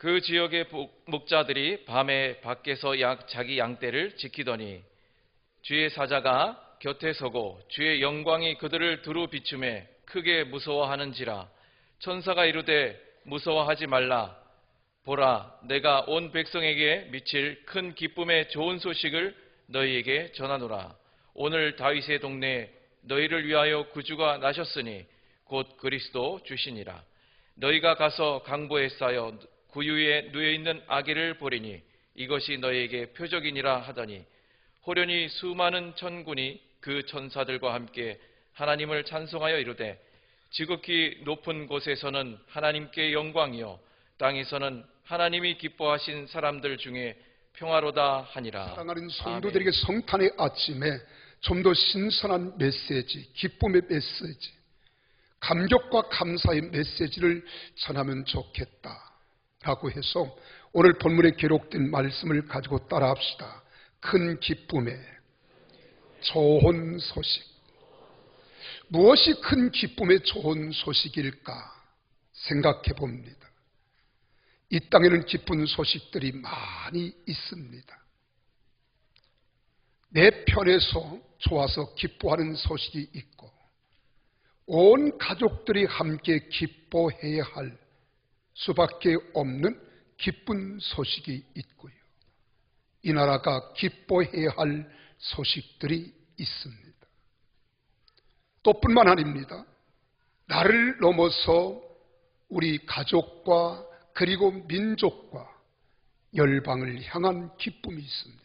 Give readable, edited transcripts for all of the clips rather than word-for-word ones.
그 지역의 목자들이 밤에 밖에서 자기 양떼를 지키더니 주의 사자가 곁에 서고 주의 영광이 그들을 두루 비추매 크게 무서워하는지라. 천사가 이르되 무서워하지 말라. 보라, 내가 온 백성에게 미칠 큰 기쁨의 좋은 소식을 너희에게 전하노라. 오늘 다윗의 동네에 너희를 위하여 구주가 나셨으니 곧 그리스도 주시니라. 너희가 가서 강보에 쌓여 구유에 누워있는 아기를 보리니 이것이 너희에게 표적이니라 하더니 호련히 수많은 천군이 그 천사들과 함께 하나님을 찬송하여 이르되 지극히 높은 곳에서는 하나님께 영광이요 땅에서는 하나님이 기뻐하신 사람들 중에 평화로다 하니라. 사랑하는 성도들에게 성탄의 아침에 좀 더 신선한 메시지, 기쁨의 메시지, 감격과 감사의 메시지를 전하면 좋겠다라고 해서 오늘 본문에 기록된 말씀을 가지고 따라합시다. 큰 기쁨의 좋은 소식. 무엇이 큰 기쁨의 좋은 소식일까 생각해 봅니다. 이 땅에는 기쁜 소식들이 많이 있습니다. 내 편에서 좋아서 기뻐하는 소식이 있고 온 가족들이 함께 기뻐해야 할 수밖에 없는 기쁜 소식이 있고요. 이 나라가 기뻐해야 할 소식들이 있습니다. 또 뿐만 아닙니다. 나를 넘어서 우리 가족과 그리고 민족과 열방을 향한 기쁨이 있습니다.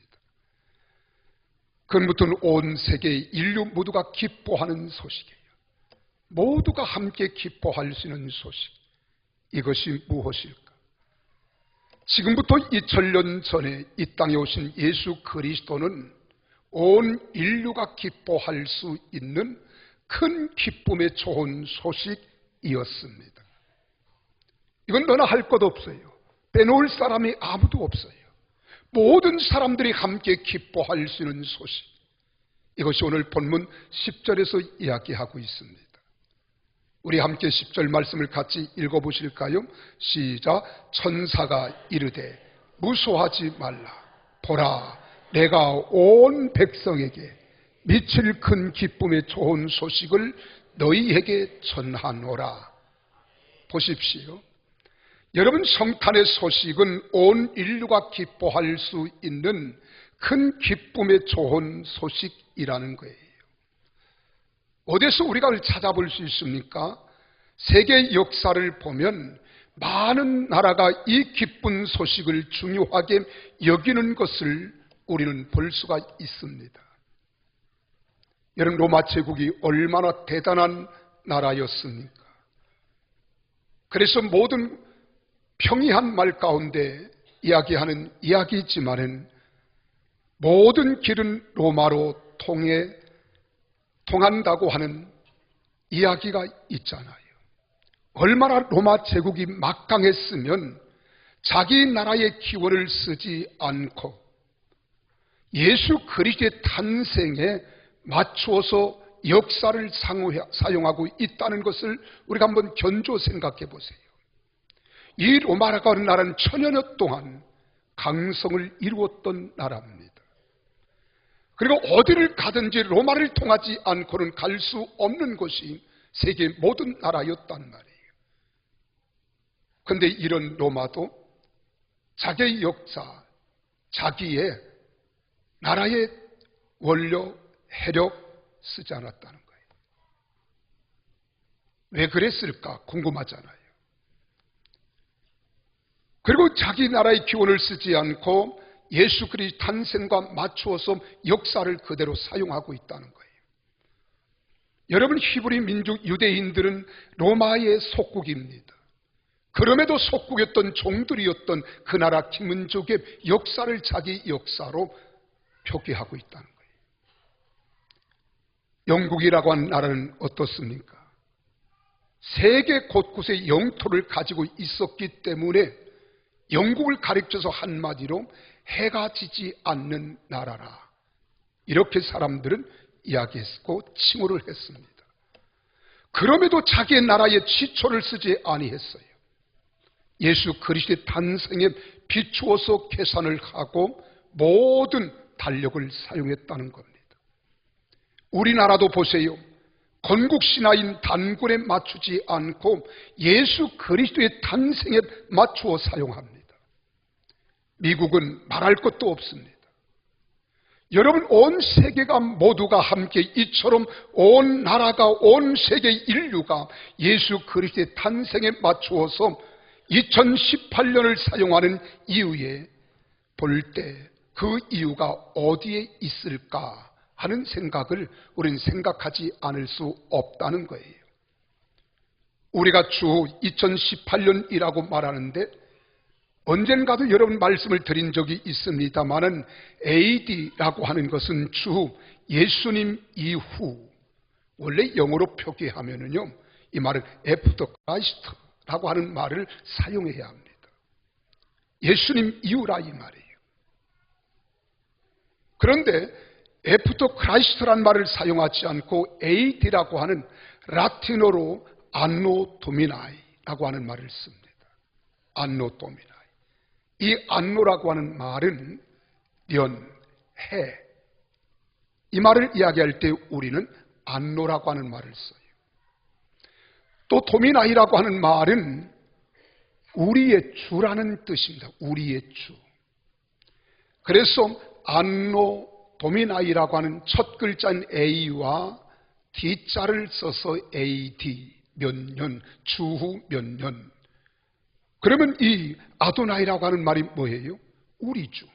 그것부터는 온 세계 인류 모두가 기뻐하는 소식이에요. 모두가 함께 기뻐할 수 있는 소식. 이것이 무엇일까? 지금부터 2000년 전에 이 땅에 오신 예수 그리스도는 온 인류가 기뻐할 수 있는 큰 기쁨의 좋은 소식이었습니다. 이건 너나 할 것 없어요. 빼놓을 사람이 아무도 없어요. 모든 사람들이 함께 기뻐할 수 있는 소식. 이것이 오늘 본문 10절에서 이야기하고 있습니다. 우리 함께 10절 말씀을 같이 읽어보실까요? 시작. 천사가 이르되 무서워하지 말라. 보라, 내가 온 백성에게 미칠 큰 기쁨의 좋은 소식을 너희에게 전하노라. 보십시오. 여러분, 성탄의 소식은 온 인류가 기뻐할 수 있는 큰 기쁨의 좋은 소식이라는 거예요. 어디서 우리가 찾아볼 수 있습니까? 세계 역사를 보면 많은 나라가 이 기쁜 소식을 중요하게 여기는 것을 우리는 볼 수가 있습니다. 여러분, 로마 제국이 얼마나 대단한 나라였습니까? 그래서 모든 평이한 말 가운데 이야기하는 이야기지만은 모든 길은 로마로 통한다고 하는 이야기가 있잖아요. 얼마나 로마 제국이 막강했으면 자기 나라의 기원을 쓰지 않고 예수 그리스도의 탄생에 맞추어서 역사를 사용하고 있다는 것을 우리가 한번 견조 생각해 보세요. 이 로마라고 하는 나라는 천여년 동안 강성을 이루었던 나라입니다. 그리고 어디를 가든지 로마를 통하지 않고는 갈 수 없는 곳이 세계 모든 나라였단 말이에요. 그런데 이런 로마도 자기의 역사, 자기의 나라의 원료, 해력 쓰지 않았다는 거예요. 왜 그랬을까 궁금하잖아요. 그리고 자기 나라의 기원을 쓰지 않고 예수 그리스도 탄생과 맞추어서 역사를 그대로 사용하고 있다는 거예요. 여러분, 히브리 민족 유대인들은 로마의 속국입니다. 그럼에도 속국이었던 종들이었던 그 나라 기민족의 역사를 자기 역사로 표기하고 있다는 거예요. 영국이라고 하는 나라는 어떻습니까? 세계 곳곳에 영토를 가지고 있었기 때문에 영국을 가리켜서 한마디로 해가 지지 않는 나라라, 이렇게 사람들은 이야기했고 칭호를 했습니다. 그럼에도 자기의 나라에 지초를 쓰지 아니했어요. 예수 그리스도의 탄생에 비추어서 계산을 하고 모든 달력을 사용했다는 겁니다. 우리나라도 보세요. 건국 신화인 단군에 맞추지 않고 예수 그리스도의 탄생에 맞추어 사용합니다. 미국은 말할 것도 없습니다. 여러분, 온 세계가 모두가 함께 이처럼 온 나라가, 온 세계 인류가 예수 그리스도의 탄생에 맞추어서 2018년을 사용하는 이유에 볼 때 그 이유가 어디에 있을까 하는 생각을 우리는 생각하지 않을 수 없다는 거예요. 우리가 주 2018년이라고 말하는데 언젠가도 여러분 말씀을 드린 적이 있습니다마는 AD라고 하는 것은 주 예수님 이후, 원래 영어로 표기하면은요, 이 말은 After Christ라고 하는 말을 사용해야 합니다. 예수님 이후라 이 말이에요. 그런데 After Christ란 말을 사용하지 않고 AD라고 하는 라틴어로 Anno Domini라고 하는 말을 씁니다. Anno Domini. 이 안노라고 하는 말은 년, 해, 이 말을 이야기할 때 우리는 안노라고 하는 말을 써요. 또 도미나이라고 하는 말은 우리의 주라는 뜻입니다. 우리의 주. 그래서 안노 도미나이라고 하는 첫 글자인 A와 D자를 써서 AD, 몇 년, 주후 몇 년. 그러면 이 아도나이라고 하는 말이 뭐예요? 우리 주.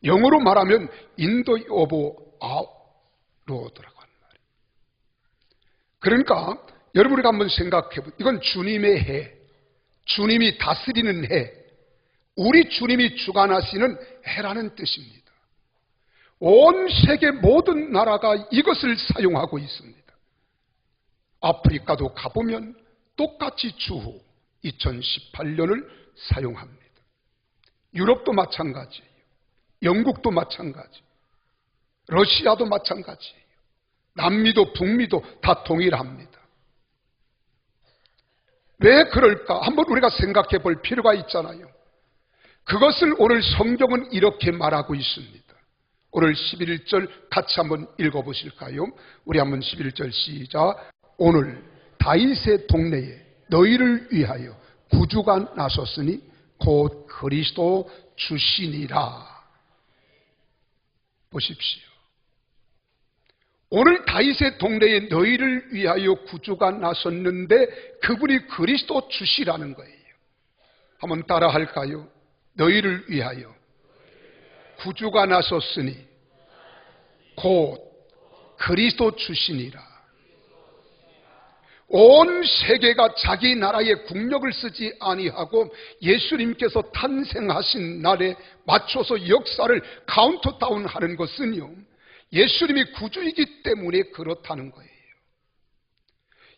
영어로 말하면 in the of our Lord라고 하는 말이에요. 그러니까 여러분, 우리가 한번 생각해보면 이건 주님의 해, 주님이 다스리는 해, 우리 주님이 주관하시는 해라는 뜻입니다. 온 세계 모든 나라가 이것을 사용하고 있습니다. 아프리카도 가보면 똑같이 주후 2018년을 사용합니다. 유럽도 마찬가지예요. 영국도 마찬가지, 러시아도 마찬가지예요. 남미도 북미도 다 동일합니다. 왜 그럴까? 한번 우리가 생각해 볼 필요가 있잖아요. 그것을 오늘 성경은 이렇게 말하고 있습니다. 오늘 11절 같이 한번 읽어보실까요? 우리 한번 11절 시작. 오늘 다윗의 동네에 너희를 위하여 구주가 나섰으니 곧 그리스도 주시니라. 보십시오. 오늘 다윗의 동네에 너희를 위하여 구주가 나섰는데 그분이 그리스도 주시라는 거예요. 한번 따라 할까요? 너희를 위하여 구주가 나섰으니 곧 그리스도 주시니라. 온 세계가 자기 나라의 국력을 쓰지 아니하고 예수님께서 탄생하신 날에 맞춰서 역사를 카운트다운 하는 것은요, 예수님이 구주이기 때문에 그렇다는 거예요.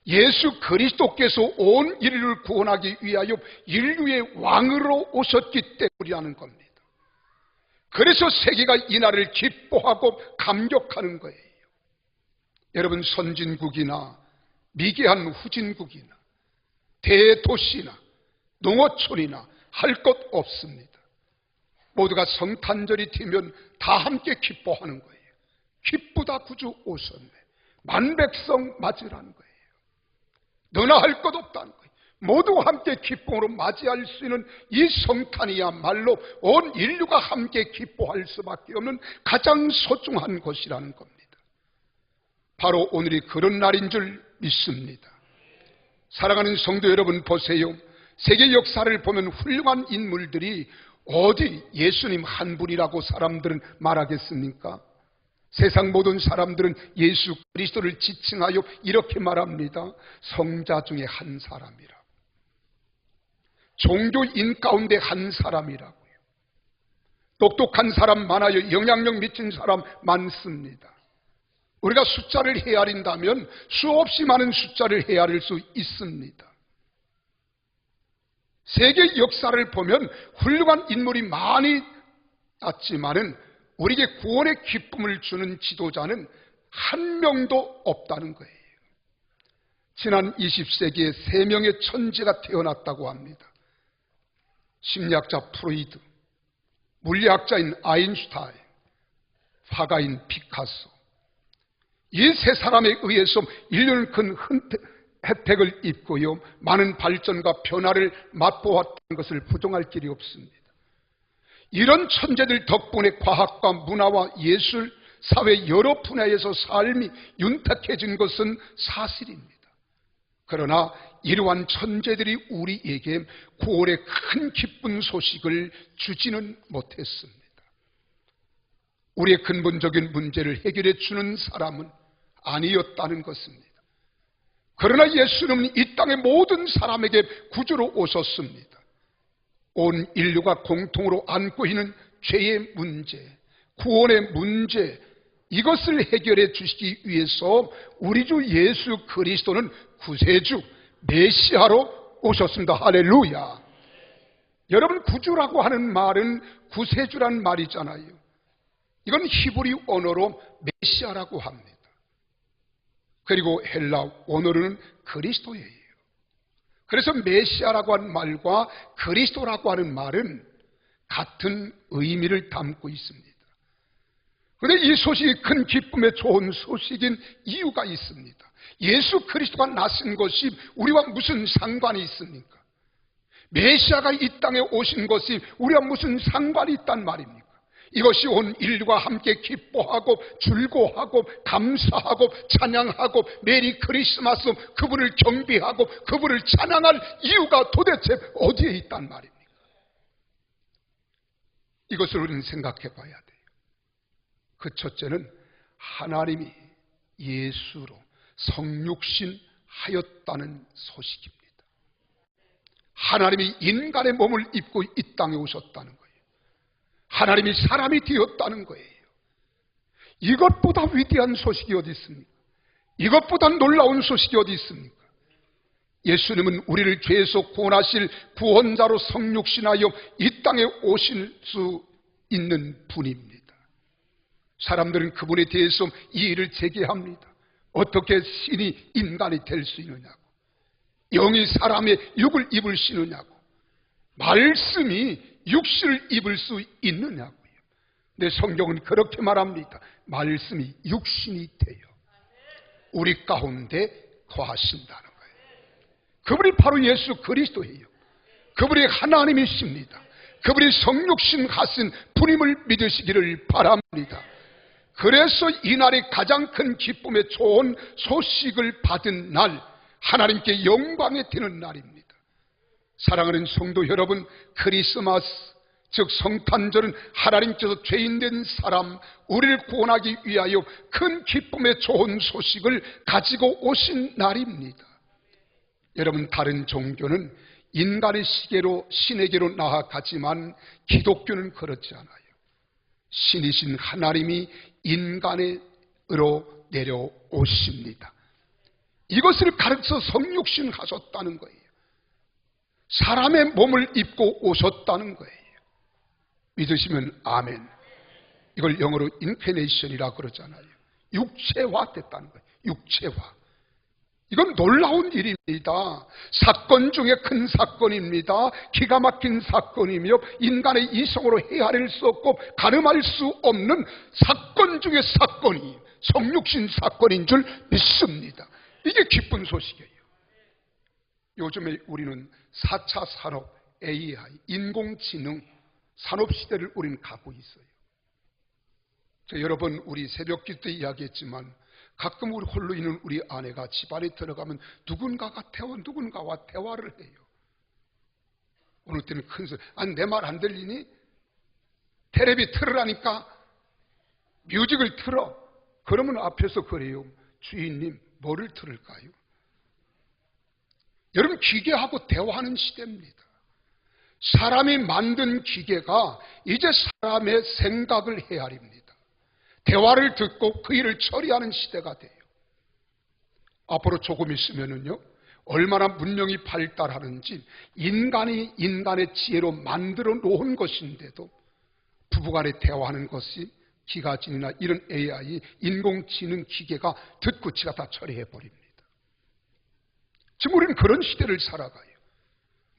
예수 그리스도께서 온 인류를 구원하기 위하여 인류의 왕으로 오셨기 때문이라는 겁니다. 그래서 세계가 이 날을 기뻐하고 감격하는 거예요. 여러분, 선진국이나 미개한 후진국이나 대도시나 농어촌이나 할 것 없습니다. 모두가 성탄절이 되면 다 함께 기뻐하는 거예요. 기쁘다 구주 오셨네, 만백성 맞으라는 거예요. 너나 할 것 없다는 거예요. 모두가 함께 기쁨으로 맞이할 수 있는 이 성탄이야말로 온 인류가 함께 기뻐할 수밖에 없는 가장 소중한 것이라는 겁니다. 바로 오늘이 그런 날인 줄 믿습니다. 사랑하는 성도 여러분, 보세요. 세계 역사를 보면 훌륭한 인물들이 어디 예수님 한 분이라고 사람들은 말하겠습니까? 세상 모든 사람들은 예수 그리스도를 지칭하여 이렇게 말합니다. 성자 중에 한 사람이라고, 종교인 가운데 한 사람이라고요. 똑똑한 사람 많아요. 영향력 미친 사람 많습니다. 우리가 숫자를 헤아린다면 수없이 많은 숫자를 헤아릴 수 있습니다. 세계 역사를 보면 훌륭한 인물이 많이 났지만은 우리에게 구원의 기쁨을 주는 지도자는 한 명도 없다는 거예요. 지난 20세기에 3명의 천재가 태어났다고 합니다. 심리학자 프로이드, 물리학자인 아인슈타인, 화가인 피카소, 이 세 사람에 의해서 인류는 큰 혜택을 입고요, 많은 발전과 변화를 맛보았다는 것을 부정할 길이 없습니다. 이런 천재들 덕분에 과학과 문화와 예술, 사회 여러 분야에서 삶이 윤택해진 것은 사실입니다. 그러나 이러한 천재들이 우리에게 구원의 큰 기쁜 소식을 주지는 못했습니다. 우리의 근본적인 문제를 해결해 주는 사람은 아니었다는 것입니다. 그러나 예수님은 이 땅의 모든 사람에게 구주로 오셨습니다. 온 인류가 공통으로 안고 있는 죄의 문제, 구원의 문제, 이것을 해결해 주시기 위해서 우리 주 예수 그리스도는 구세주, 메시아로 오셨습니다. 할렐루야. 여러분, 구주라고 하는 말은 구세주란 말이잖아요. 이건 히브리 언어로 메시아라고 합니다. 그리고 헬라 언어로는 그리스도예요. 그래서 메시아라고 하는 말과 그리스도라고 하는 말은 같은 의미를 담고 있습니다. 그런데 이 소식이 큰 기쁨의 좋은 소식인 이유가 있습니다. 예수 그리스도가 나신 것이 우리와 무슨 상관이 있습니까? 메시아가 이 땅에 오신 것이 우리와 무슨 상관이 있단 말입니까? 이것이 온 인류가 함께 기뻐하고 즐거워하고 감사하고 찬양하고 메리 크리스마스, 그분을 경배하고 그분을 찬양할 이유가 도대체 어디에 있단 말입니까? 이것을 우리는 생각해 봐야 돼요. 그 첫째는 하나님이 예수로 성육신 하였다는 소식입니다. 하나님이 인간의 몸을 입고 이 땅에 오셨다는 거예요. 하나님이 사람이 되었다는 거예요. 이것보다 위대한 소식이 어디 있습니까? 이것보다 놀라운 소식이 어디 있습니까? 예수님은 우리를 죄에서 구원하실 구원자로 성육신하여 이 땅에 오실 수 있는 분입니다. 사람들은 그분에 대해서 이의를 제기합니다. 어떻게 신이 인간이 될 수 있느냐고, 영이 사람의 육을 입을 수 있느냐고, 말씀이 육신을 입을 수 있느냐고요. 근데 성경은 그렇게 말합니다. 말씀이 육신이 되어 우리 가운데 거하신다는 거예요. 그분이 바로 예수 그리스도예요. 그분이 하나님이십니다. 그분이 성육신 하신 분임을 믿으시기를 바랍니다. 그래서 이날이 가장 큰 기쁨의 좋은 소식을 받은 날, 하나님께 영광이 되는 날입니다. 사랑하는 성도 여러분, 크리스마스, 즉 성탄절은 하나님께서 죄인된 사람, 우리를 구원하기 위하여 큰 기쁨의 좋은 소식을 가지고 오신 날입니다. 여러분, 다른 종교는 인간의 시계로 신에게로 나아가지만 기독교는 그렇지 않아요. 신이신 하나님이 인간으로 내려오십니다. 이것을 가르쳐 성육신 하셨다는 거예요. 사람의 몸을 입고 오셨다는 거예요. 믿으시면 아멘. 이걸 영어로 인카네이션이라고 그러잖아요. 육체화 됐다는 거예요. 육체화. 이건 놀라운 일입니다. 사건 중에 큰 사건입니다. 기가 막힌 사건이며 인간의 이성으로 헤아릴 수 없고 가늠할 수 없는 사건 중에 사건이 성육신 사건인 줄 믿습니다. 이게 기쁜 소식이에요. 요즘에 우리는 4차 산업, AI, 인공지능 산업시대를 우리는 가고 있어요. 여러 번 우리 새벽기도 때 이야기했지만 가끔 우리 홀로 있는 우리 아내가 집안에 들어가면 누군가와 대화를 해요. 어느 때는 큰 소리, 아니 내 말 안 들리니? 테레비 틀으라니까 뮤직을 틀어. 그러면 앞에서 그래요. 주인님 뭐를 틀을까요? 여러분, 기계하고 대화하는 시대입니다. 사람이 만든 기계가 이제 사람의 생각을 헤아립니다. 대화를 듣고 그 일을 처리하는 시대가 돼요. 앞으로 조금 있으면은요, 얼마나 문명이 발달하는지 인간이 인간의 지혜로 만들어 놓은 것인데도 부부간에 대화하는 것이 기가진이나 이런 AI, 인공지능 기계가 듣고 지가 다 처리해 버립니다. 지금 우리는 그런 시대를 살아가요.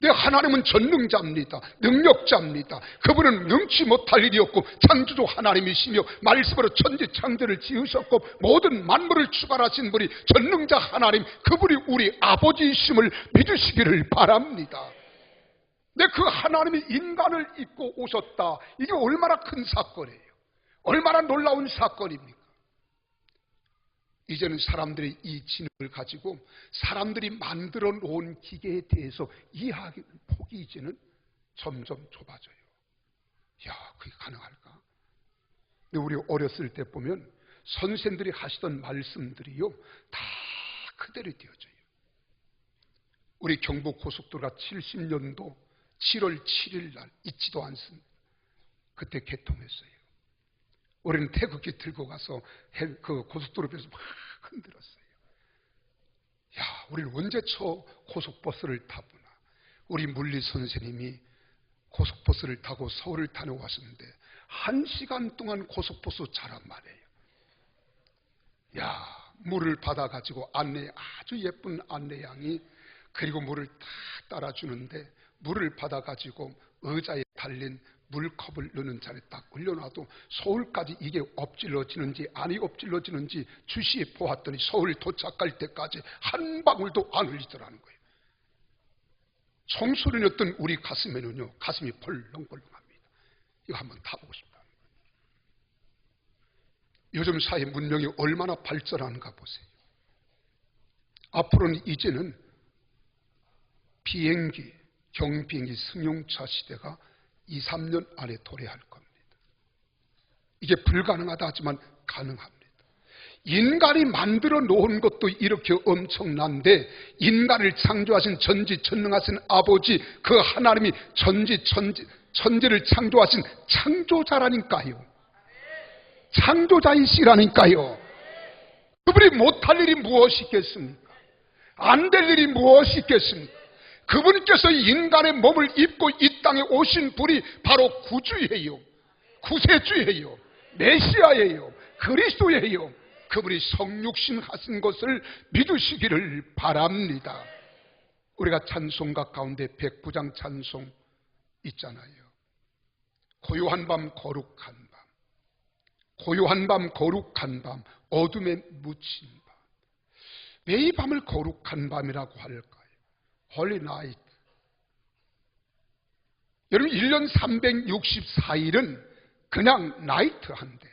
내 하나님은 전능자입니다. 능력자입니다. 그분은 능치 못할 일이 없고 창조주 하나님이시며 말씀으로 천지 창조를 지으셨고 모든 만물을 주관하신 분이 전능자 하나님, 그분이 우리 아버지이심을 믿으시기를 바랍니다. 근데 그 하나님이 인간을 입고 오셨다. 이게 얼마나 큰 사건이에요. 얼마나 놀라운 사건입니까? 이제는 사람들이 이 지능을 가지고 사람들이 만들어 놓은 기계에 대해서 이해하기 폭이 이제는 점점 좁아져요. 야, 그게 가능할까? 근데 우리 어렸을 때 보면 선생들이 하시던 말씀들이요, 다 그대로 되어져요. 우리 경부고속도로가 70년도 7월 7일 날 잊지도 않습니다. 그때 개통했어요. 우리는 태극기 들고 가서 그 고속도로에서 막 흔들었어요. 야, 우리는 언제 저 고속버스를 타보나. 우리 물리 선생님이 고속버스를 타고 서울을 다녀왔었는데 1시간 동안 고속버스 자란 말이에요. 야, 물을 받아가지고 아주 예쁜 안내양이 그리고 물을 다 따라주는데 물을 받아가지고 의자에 달린 물컵을 넣는 자리에 딱 올려놔도 서울까지 이게 엎질러지는지 아니 엎질러지는지 주시해 보았더니 서울 도착할 때까지 한 방울도 안 흘리더라는 거예요. 청소년이었던 우리 가슴에는요, 가슴이 벌렁벌렁합니다. 이거 한번 타보고 싶다. 요즘 사회 문명이 얼마나 발전하는가 보세요. 앞으로는 이제는 비행기, 경비행기, 승용차 시대가 2, 3년 안에 도래할 겁니다. 이게 불가능하다 하지만 가능합니다. 인간이 만들어 놓은 것도 이렇게 엄청난데 인간을 창조하신 전지전능하신 아버지, 그 하나님이 천지를 창조하신 창조자라니까요. 창조자이시라니까요. 그분이 못할 일이 무엇이 있겠습니까? 안 될 일이 무엇이 있겠습니까? 그분께서 인간의 몸을 입고 이 땅에 오신 분이 바로 구주예요. 구세주예요. 메시아예요. 그리스도예요. 그분이 성육신 하신 것을 믿으시기를 바랍니다. 우리가 찬송가 가운데 백부장 찬송 있잖아요. 고요한 밤 거룩한 밤, 고요한 밤 거룩한 밤, 어둠에 묻힌 밤. 왜 이 밤을 거룩한 밤이라고 할까요? Holy Night. 여러분 1년 364일은 그냥 나이트한데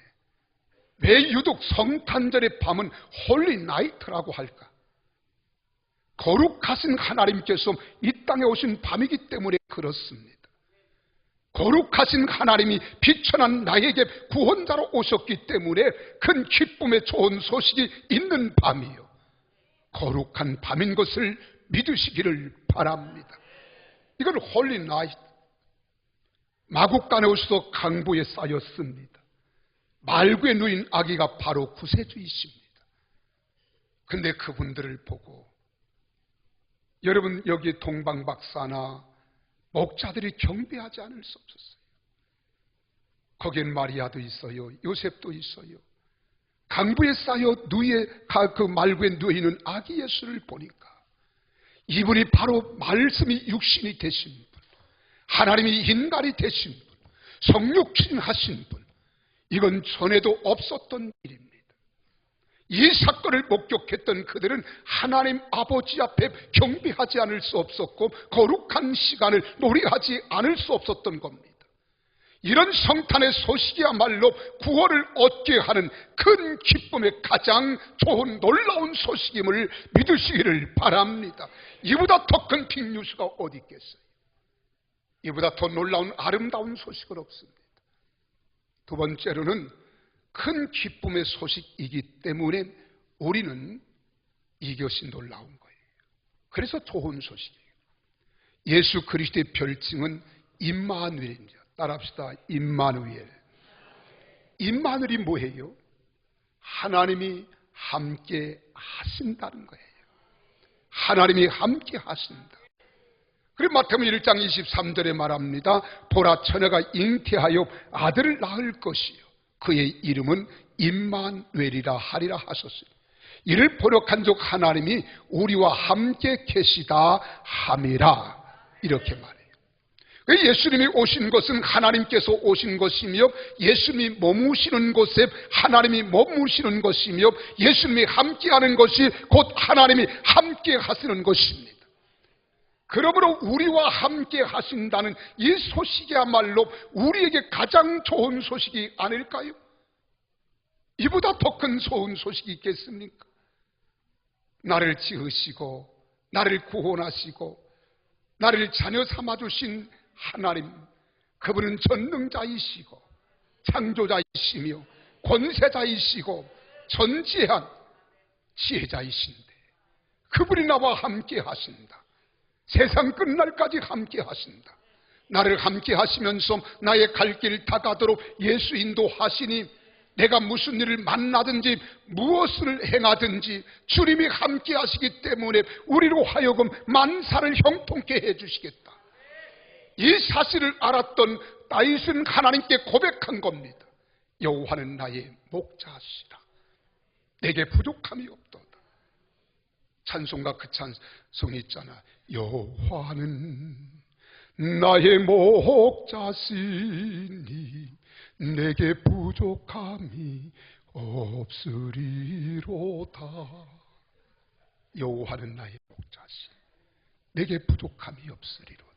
왜 유독 성탄절의 밤은 Holy Night라고 할까? 거룩하신 하나님께서 이 땅에 오신 밤이기 때문에 그렇습니다. 거룩하신 하나님이 비천한 나에게 구원자로 오셨기 때문에 큰 기쁨의 좋은 소식이 있는 밤이요, 거룩한 밤인 것을 믿으시기를 바랍니다. 이건 홀리 나이트. 마국간에 오셔서 강보에 쌓였습니다. 말구에 누인 아기가 바로 구세주이십니다. 근데 그분들을 보고 여러분 여기 동방박사나 목자들이 경배하지 않을 수 없었어요. 거기엔 마리아도 있어요. 요셉도 있어요. 강부에 쌓여 그 말구에 누이는 아기 예수를 보니까 이분이 바로 말씀이 육신이 되신 분, 하나님이 인간이 되신 분, 성육신 하신 분, 이건 전에도 없었던 일입니다. 이 사건을 목격했던 그들은 하나님 아버지 앞에 경배하지 않을 수 없었고 거룩한 시간을 노래하지 않을 수 없었던 겁니다. 이런 성탄의 소식이야말로 구원을 얻게 하는 큰 기쁨의 가장 좋은 놀라운 소식임을 믿으시기를 바랍니다. 이보다 더 큰 빅뉴스가 어디 있겠어요? 이보다 더 놀라운 아름다운 소식은 없습니다. 두 번째로는 큰 기쁨의 소식이기 때문에 우리는 이것이 놀라운 거예요. 그래서 좋은 소식이에요. 예수 그리스도의 별칭은 임마누엘입니다. 따라합시다. 임마누엘. 임마누엘이 뭐예요? 하나님이 함께 하신다는 거예요. 하나님이 함께 하신다. 그리고 마태복음 1장 23절에 말합니다. 보라, 처녀가 잉태하여 아들을 낳을 것이요 그의 이름은 임마누엘이라 하리라 하셨어요. 이를 보러 간적 하나님이 우리와 함께 계시다 함이라. 이렇게 말해요. 예수님이 오신 것은 하나님께서 오신 것이며, 예수님이 머무시는 곳에 하나님이 머무시는 것이며, 예수님이 함께하는 것이 곧 하나님이 함께 하시는 것입니다. 그러므로 우리와 함께 하신다는 이 소식이야말로 우리에게 가장 좋은 소식이 아닐까요? 이보다 더 큰 좋은 소식이 있겠습니까? 나를 지으시고 나를 구원하시고 나를 자녀 삼아주신 하나님, 그분은 전능자이시고 창조자이시며 권세자이시고 전지한 지혜자이신데, 그분이 나와 함께 하신다. 세상 끝날까지 함께 하신다. 나를 함께 하시면서 나의 갈 길 다가도록 예수 인도하시니, 내가 무슨 일을 만나든지 무엇을 행하든지 주님이 함께 하시기 때문에 우리로 하여금 만사를 형통케 해주시겠다. 이 사실을 알았던 다윗은 하나님께 고백한 겁니다. 여호와는 나의 목자시라. 내게 부족함이 없도다. 찬송가 그 찬송이 있잖아. 여호와는 나의 목자시니 내게 부족함이 없으리로다. 여호와는 나의 목자시니 내게 부족함이 없으리로다.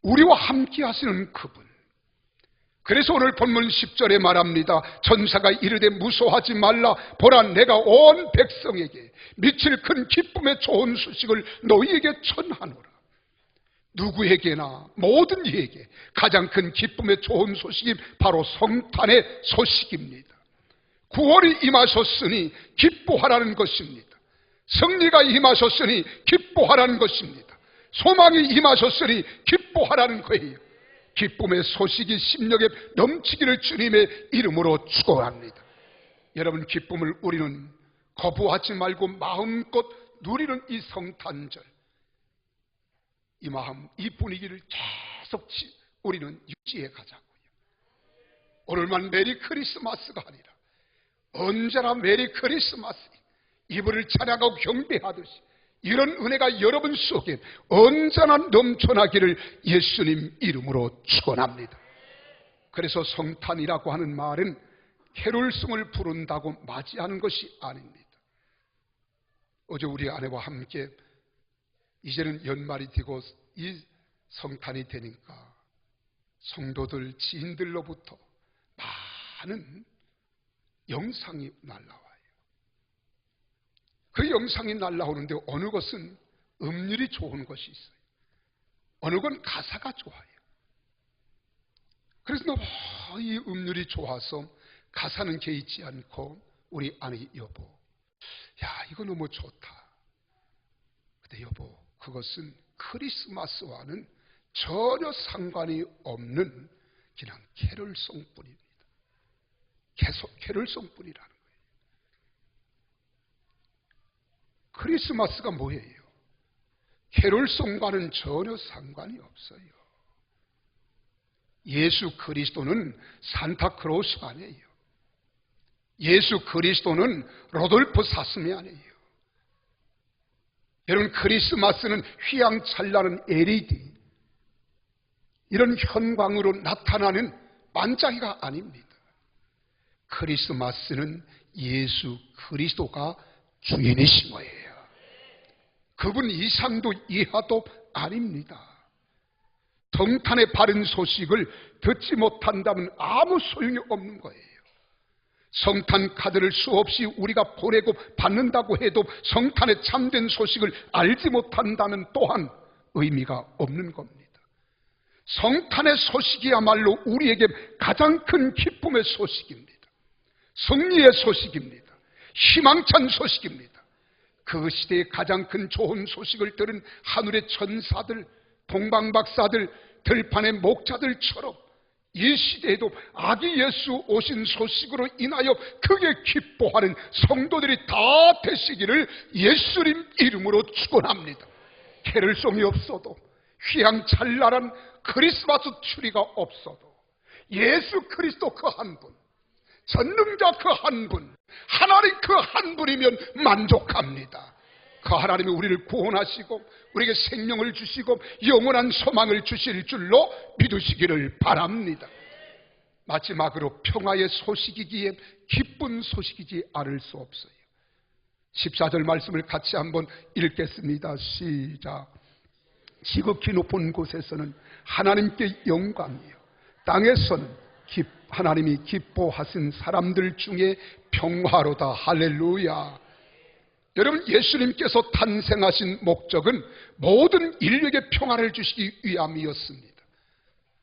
우리와 함께 하시는 그분. 그래서 오늘 본문 10절에 말합니다. 천사가 이르되 무서워하지 말라. 보라, 내가 온 백성에게 미칠 큰 기쁨의 좋은 소식을 너희에게 전하노라. 누구에게나 모든 이에게 가장 큰 기쁨의 좋은 소식이 바로 성탄의 소식입니다. 구원이 임하셨으니 기뻐하라는 것입니다. 승리가 임하셨으니 기뻐하라는 것입니다. 소망이 임하셨으니 기뻐하라는 거예요. 기쁨의 소식이 심령에 넘치기를 주님의 이름으로 축원합니다. 여러분, 기쁨을 우리는 거부하지 말고 마음껏 누리는 이 성탄절, 이 마음, 이 분위기를 계속 우리는 유지해 가자고요. 오늘만 메리 크리스마스가 아니라 언제나 메리 크리스마스, 이불을 찬양하고 경배하듯이 이런 은혜가 여러분 속에 언제나 넘쳐나기를 예수님 이름으로 축원합니다. 그래서 성탄이라고 하는 말은 캐롤송을 부른다고 맞이하는 것이 아닙니다. 어제 우리 아내와 함께 이제는 연말이 되고 이 성탄이 되니까 성도들, 지인들로부터 많은 영상이 날라와요. 그 영상이 날라오는데 어느 것은 음률이 좋은 것이 있어요. 어느 건 가사가 좋아요. 그래서 너무 이 음률이 좋아서 가사는 개의치 않고 우리 아내, 여보, 야, 이거 너무 좋다. 근데 여보, 그것은 크리스마스와는 전혀 상관이 없는 그냥 캐롤송뿐입니다. 캐롤송뿐이라는 거예요. 크리스마스가 뭐예요? 캐롤송과는 전혀 상관이 없어요. 예수 그리스도는 산타크로스가 아니에요. 예수 그리스도는 로돌프 사슴이 아니에요. 여러분, 크리스마스는 휘황찬란한 LED, 이런 현광으로 나타나는 반짝이가 아닙니다. 크리스마스는 예수 그리스도가 주인이신 거예요. 그분 이상도 이하도 아닙니다. 성탄의 바른 소식을 듣지 못한다면 아무 소용이 없는 거예요. 성탄 카드를 수없이 우리가 보내고 받는다고 해도 성탄의 참된 소식을 알지 못한다면 또한 의미가 없는 겁니다. 성탄의 소식이야말로 우리에게 가장 큰 기쁨의 소식입니다. 승리의 소식입니다. 희망찬 소식입니다. 그 시대의 가장 큰 좋은 소식을 들은 하늘의 천사들, 동방박사들, 들판의 목자들처럼 이 시대에도 아기 예수 오신 소식으로 인하여 크게 기뻐하는 성도들이 다 되시기를 예수님 이름으로 축원합니다. 캐럴송이 없어도, 휘황찬란한 크리스마스 추리가 없어도 예수 그리스도 그 한 분, 전능자 그 한 분, 하나님 그 한 분이면 만족합니다. 그 하나님이 우리를 구원하시고 우리에게 생명을 주시고 영원한 소망을 주실 줄로 믿으시기를 바랍니다. 마지막으로 평화의 소식이기에 기쁜 소식이지 않을 수 없어요. 14절 말씀을 같이 한번 읽겠습니다. 시작. 지극히 높은 곳에서는 하나님께 영광이요, 땅에서는 하나님이 기뻐하신 사람들 중에 평화로다. 할렐루야. 여러분, 예수님께서 탄생하신 목적은 모든 인류에게 평화를 주시기 위함이었습니다.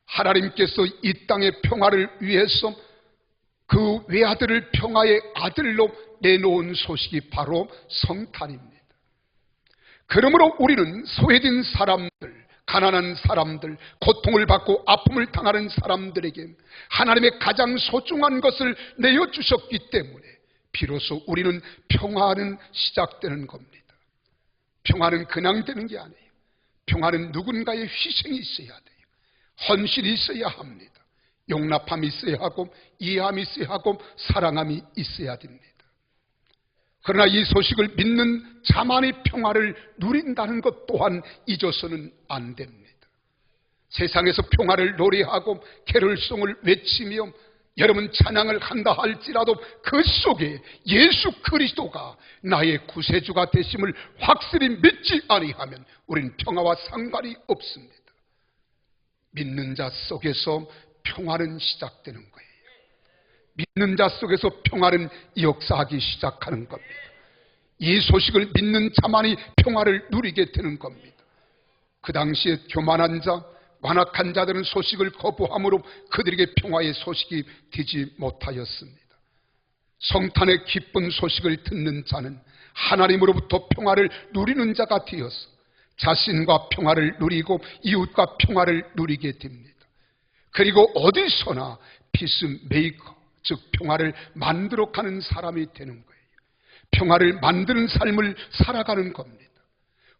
하나님께서 이 땅의 평화를 위해서 그 외아들을 평화의 아들로 내놓은 소식이 바로 성탄입니다. 그러므로 우리는 소외된 사람들, 가난한 사람들, 고통을 받고 아픔을 당하는 사람들에게 하나님의 가장 소중한 것을 내어주셨기 때문에 비로소 우리는 평화는 시작되는 겁니다. 평화는 그냥 되는 게 아니에요. 평화는 누군가의 희생이 있어야 돼요. 헌신이 있어야 합니다. 용납함이 있어야 하고 이해함이 있어야 하고 사랑함이 있어야 됩니다. 그러나 이 소식을 믿는 자만이 평화를 누린다는 것 또한 잊어서는 안 됩니다. 세상에서 평화를 노래하고 캐롤송을 외치며 여러분 찬양을 한다 할지라도 그 속에 예수 그리스도가 나의 구세주가 되심을 확실히 믿지 아니하면 우리는 평화와 상관이 없습니다. 믿는 자 속에서 평화는 시작되는 거예요. 믿는 자 속에서 평화는 역사하기 시작하는 겁니다. 이 소식을 믿는 자만이 평화를 누리게 되는 겁니다. 그 당시에 교만한 자, 완악한 자들은 소식을 거부함으로 그들에게 평화의 소식이 되지 못하였습니다. 성탄의 기쁜 소식을 듣는 자는 하나님으로부터 평화를 누리는 자가 되어서 자신과 평화를 누리고 이웃과 평화를 누리게 됩니다. 그리고 어디서나 피스메이커, 즉 평화를 만들어 가는 사람이 되는 거예요. 평화를 만드는 삶을 살아가는 겁니다.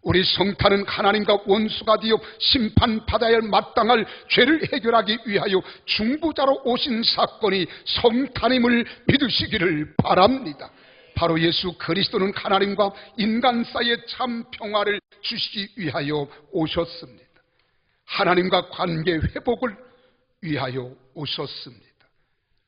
우리 성탄은 하나님과 원수가 되어 심판받아야 마땅할 죄를 해결하기 위하여 중보자로 오신 사건이 성탄임을 믿으시기를 바랍니다. 바로 예수 그리스도는 하나님과 인간 사이의 참 평화를 주시기 위하여 오셨습니다. 하나님과 관계 회복을 위하여 오셨습니다.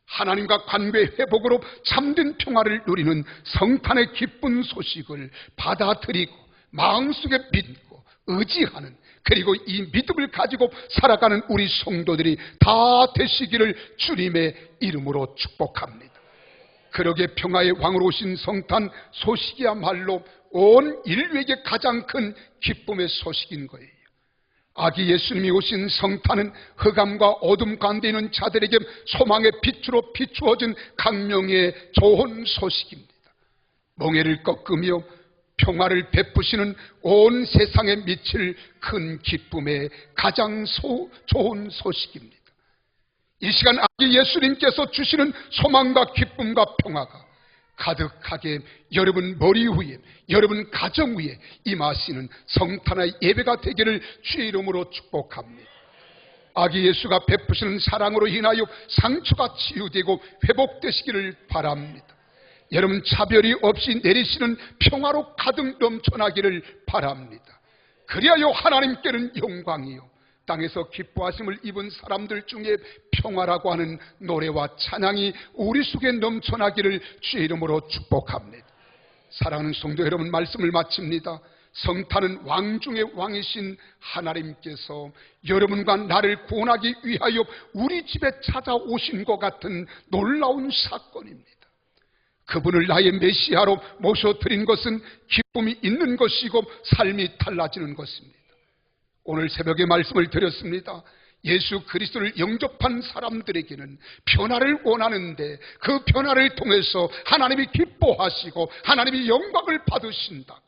하나님과 관계 회복으로 참된 평화를 누리는 성탄의 기쁜 소식을 받아들이고 마음속에 믿고 의지하는, 그리고 이 믿음을 가지고 살아가는 우리 성도들이 다 되시기를 주님의 이름으로 축복합니다. 그러게 평화의 왕으로 오신 성탄 소식이야말로 온 인류에게 가장 큰 기쁨의 소식인 거예요. 아기 예수님이 오신 성탄은 흑암과 어둠 가운데 있는 자들에게 소망의 빛으로 비추어진 강명의 좋은 소식입니다. 멍에를 꺾으며 평화를 베푸시는 온 세상에 미칠 큰 기쁨의 가장 좋은 소식입니다. 이 시간 아기 예수님께서 주시는 소망과 기쁨과 평화가 가득하게 여러분 머리 위에, 여러분 가정 위에 임하시는 성탄의 예배가 되기를 주의 이름으로 축복합니다. 아기 예수가 베푸시는 사랑으로 인하여 상처가 치유되고 회복되시기를 바랍니다. 여러분 차별이 없이 내리시는 평화로 가득 넘쳐나기를 바랍니다. 그리하여 하나님께는 영광이요, 땅에서 기뻐하심을 입은 사람들 중에 평화라고 하는 노래와 찬양이 우리 속에 넘쳐나기를 주의 이름으로 축복합니다. 사랑하는 성도 여러분, 말씀을 마칩니다. 성탄은 왕 중의 왕이신 하나님께서 여러분과 나를 구원하기 위하여 우리 집에 찾아오신 것 같은 놀라운 사건입니다. 그분을 나의 메시아로 모셔드린 것은 기쁨이 있는 것이고 삶이 달라지는 것입니다. 오늘 새벽에 말씀을 드렸습니다. 예수 그리스도를 영접한 사람들에게는 변화를 원하는데 그 변화를 통해서 하나님이 기뻐하시고 하나님이 영광을 받으신다고.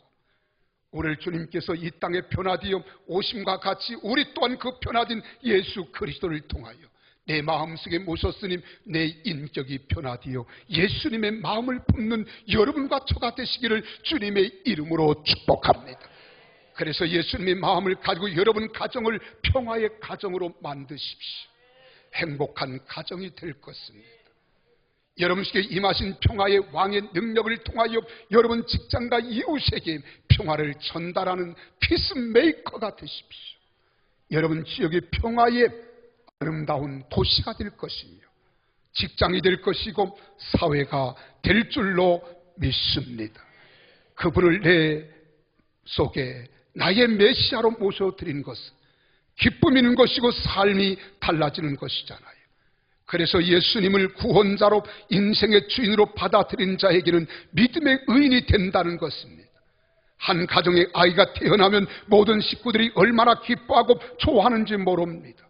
오늘 주님께서 이 땅에 변화되어 오심과 같이 우리 또한 그 변화된 예수 그리스도를 통하여 내 마음속에 모셨으니 내 인격이 변화되어 예수님의 마음을 품는 여러분과 저가 되시기를 주님의 이름으로 축복합니다. 그래서 예수님의 마음을 가지고 여러분 가정을 평화의 가정으로 만드십시오. 행복한 가정이 될 것입니다. 여러분에게 임하신 평화의 왕의 능력을 통하여 여러분 직장과 이웃에게 평화를 전달하는 피스메이커가 되십시오. 여러분 지역의 평화의 아름다운 도시가 될 것이며 직장이 될 것이고 사회가 될 줄로 믿습니다. 그분을 내 속에 나의 메시아로 모셔드린 것은 기쁨이 있는 것이고 삶이 달라지는 것이잖아요. 그래서 예수님을 구원자로 인생의 주인으로 받아들인 자에게는 믿음의 의인이 된다는 것입니다. 한 가정에 아이가 태어나면 모든 식구들이 얼마나 기뻐하고 좋아하는지 모릅니다.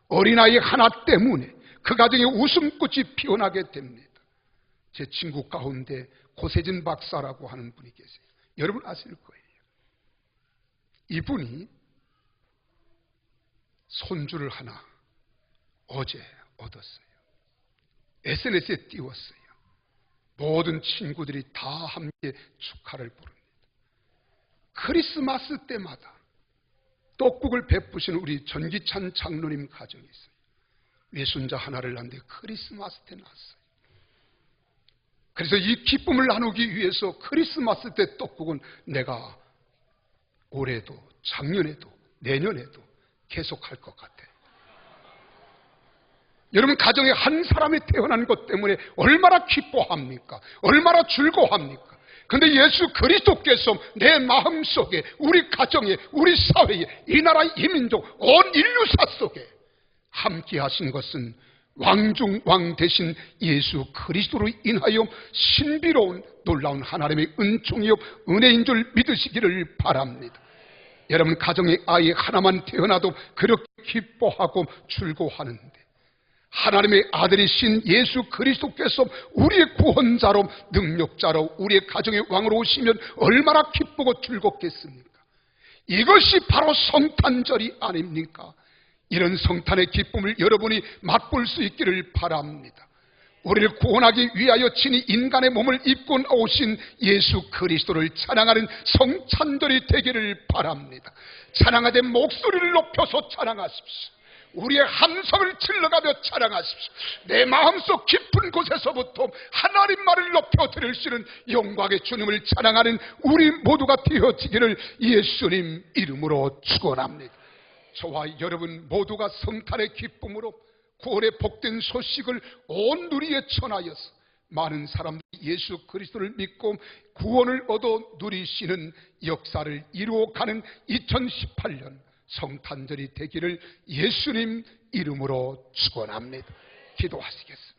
어린아이 하나 때문에 그 가정에 웃음꽃이 피어나게 됩니다. 제 친구 가운데 고세진 박사라고 하는 분이 계세요. 여러분 아실 거예요. 이분이 손주를 하나 어제 얻었어요. SNS에 띄웠어요. 모든 친구들이 다 함께 축하를 부릅니다. 크리스마스 때마다 떡국을 베푸시는 우리 전기찬 장로님 가정이 있어요. 외손자 하나를 낳는데 크리스마스 때 낳았어요. 그래서 이 기쁨을 나누기 위해서 크리스마스 때 떡국은 내가 올해도 작년에도 내년에도 계속할 것 같아요. 여러분 가정에 한 사람이 태어난 것 때문에 얼마나 기뻐합니까? 얼마나 즐거워합니까? 그런데 예수 그리스도께서 내 마음속에 우리 가정에 우리 사회에 이 나라 이 민족 온 인류사 속에 함께 하신 것은 왕중 왕 되신 예수 그리스도로 인하여 신비로운 놀라운 하나님의 은총이요 은혜인 줄 믿으시기를 바랍니다. 여러분 가정에 아이 하나만 태어나도 그렇게 기뻐하고 즐거워하는데 하나님의 아들이신 예수 그리스도께서 우리의 구원자로 능력자로 우리의 가정의 왕으로 오시면 얼마나 기쁘고 즐겁겠습니까? 이것이 바로 성탄절이 아닙니까? 이런 성탄의 기쁨을 여러분이 맛볼 수 있기를 바랍니다. 우리를 구원하기 위하여 친히 인간의 몸을 입고 오신 예수 그리스도를 찬양하는 성탄절이 되기를 바랍니다. 찬양하되 목소리를 높여서 찬양하십시오. 우리의 함성을 질러가며 찬양하십시오. 내 마음속 깊은 곳에서부터 하나님만을 높여 드릴 수 있는 영광의 주님을 찬양하는 우리 모두가 되어지기를 예수님 이름으로 축원합니다. 저와 여러분 모두가 성탄의 기쁨으로 구원의 복된 소식을 온 누리에 전하여서 많은 사람들이 예수 그리스도를 믿고 구원을 얻어 누리시는 역사를 이루어가는 2018년 성탄절이 되기를 예수님 이름으로 축원합니다. 기도하시겠습니다.